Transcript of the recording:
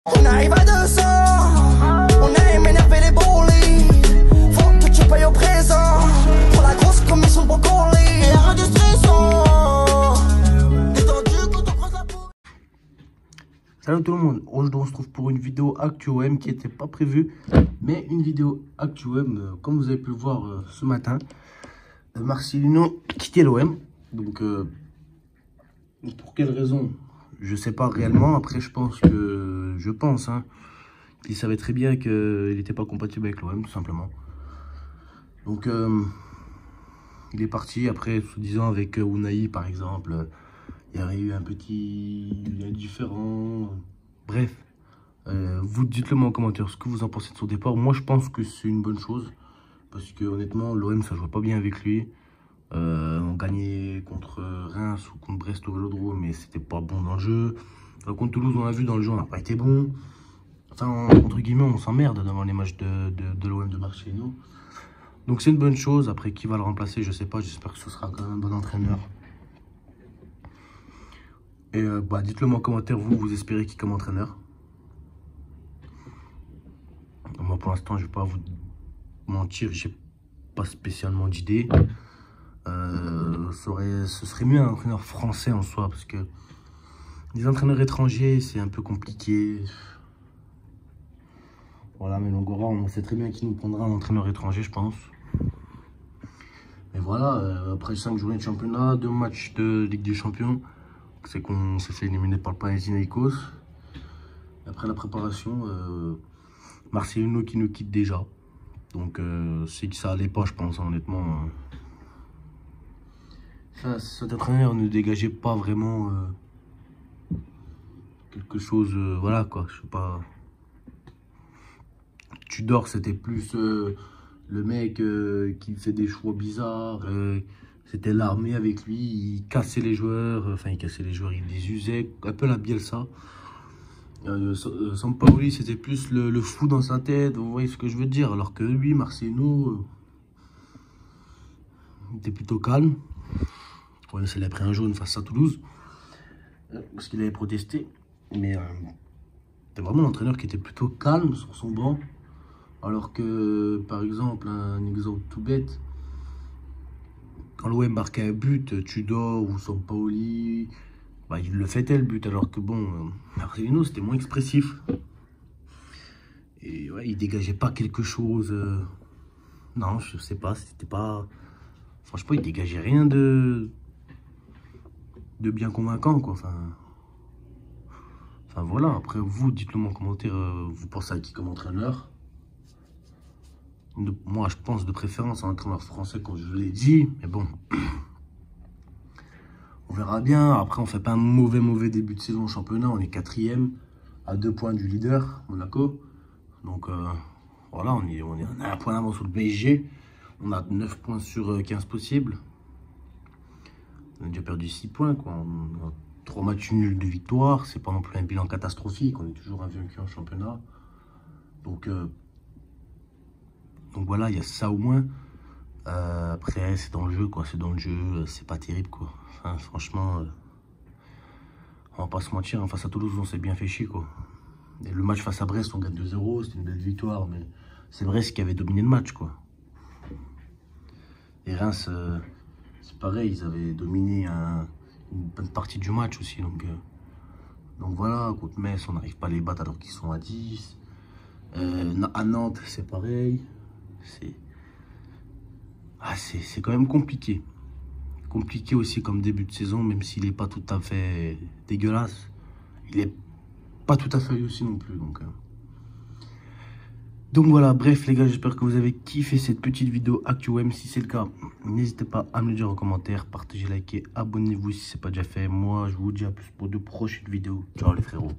On arrive à 200, on aime énerver les bolides. Faut que tu payes au présent pour la grosse commission de brocoli. Et rien de stressant, détendu quand on croise la peau. Salut tout le monde, aujourd'hui on se trouve pour une vidéo Actu OM qui n'était pas prévue, mais une vidéo Actu OM, comme vous avez pu le voir ce matin, Marcelino quittait l'OM. Donc pour quelle raison? Je sais pas réellement. Après je pense qu'il savait très bien qu'il n'était pas compatible avec l'OM tout simplement. Donc il est parti. Après, soi-disant avec Unai par exemple, il y aurait eu un différent. Bref, vous dites-le moi en commentaire ce que vous en pensez de son départ. Moi je pense que c'est une bonne chose, parce que honnêtement l'OM ça jouait pas bien avec lui. On gagnait contre Reims ou contre Brest au Vélodrome, mais c'était pas bon dans le jeu. Contre Toulouse, on a vu dans le jeu, on n'a pas été bon. Enfin, entre guillemets, on s'emmerde devant les matchs de l'OM de Marcelino. Donc c'est une bonne chose. Après, qui va le remplacer, je sais pas. J'espère que ce sera quand même un bon entraîneur. Et dites-le moi en commentaire, vous espérez qui comme entraîneur. Moi pour l'instant, je vais pas vous mentir, j'ai pas spécialement d'idée. Ce serait mieux un entraîneur français en soi, parce que les entraîneurs étrangers c'est un peu compliqué. Voilà, mais Longora, on sait très bien qu'il nous prendra un entraîneur étranger, je pense. Mais voilà, après 5 journées de championnat, 2 matchs de Ligue des Champions, c'est qu'on s'est fait éliminer par le Panathinaikos. Après la préparation, Marcelino qui nous quitte déjà. Donc c'est que ça allait pas, je pense, honnêtement. Cet entraîneur ne dégageait pas vraiment quelque chose, voilà quoi, je sais pas. Tudor, c'était plus le mec qui fait des choix bizarres. C'était l'armée avec lui, il cassait les joueurs, il les usait, un peu la Bielsa. Sampaoli, c'était plus le fou dans sa tête, vous voyez ce que je veux dire. Alors que lui, Marcelino, était plutôt calme. Ouais, il a pris un jaune face à Toulouse, parce qu'il avait protesté. Mais c'était vraiment l'entraîneur qui était plutôt calme sur son banc. Alors que, par exemple, un exemple tout bête, quand l'OM marquait un but, Tudor ou Sampaoli, il le fêtait le but. Alors que bon, Marcelino c'était moins expressif. Et ouais, il dégageait pas quelque chose. Non, je sais pas, c'était pas. Franchement, il dégageait rien de bien convaincant, quoi. Enfin voilà, après vous, dites-le moi en commentaire, vous pensez à qui comme entraîneur. Moi, je pense de préférence à un entraîneur français, comme je vous l'ai dit, mais bon. On verra bien. Après, on fait pas un mauvais début de saison au championnat, on est 4e, à 2 points du leader, Monaco. Donc voilà, on a un point d'avance sur le PSG. On a 9 points sur 15 possibles. On a déjà perdu 6 points, quoi. On a 3 matchs nuls de victoire. C'est pas non plus un bilan catastrophique. On est toujours invaincu en championnat. Donc voilà, il y a ça au moins. Après, c'est dans le jeu, quoi. C'est dans le jeu. C'est pas terrible, quoi. Enfin, franchement, on va pas se mentir. Face à Toulouse, on s'est bien fait chier, quoi. Et le match face à Brest, on gagne 2-0. C'était une belle victoire, mais c'est Brest qui avait dominé le match, quoi. Et Reims, c'est pareil, ils avaient dominé une bonne partie du match aussi. Donc voilà, contre Metz, on n'arrive pas à les battre alors qu'ils sont à 10. À Nantes, c'est pareil. C'est quand même compliqué. Compliqué aussi comme début de saison, même s'il n'est pas tout à fait dégueulasse. Il n'est pas tout à fait réussi non plus. Donc voilà, bref les gars, j'espère que vous avez kiffé cette petite vidéo Actu OM. Si c'est le cas, n'hésitez pas à me le dire en commentaire, partagez, likez, abonnez-vous si ce n'est pas déjà fait. Moi, je vous dis à plus pour de prochaines vidéos. Ciao les frérots.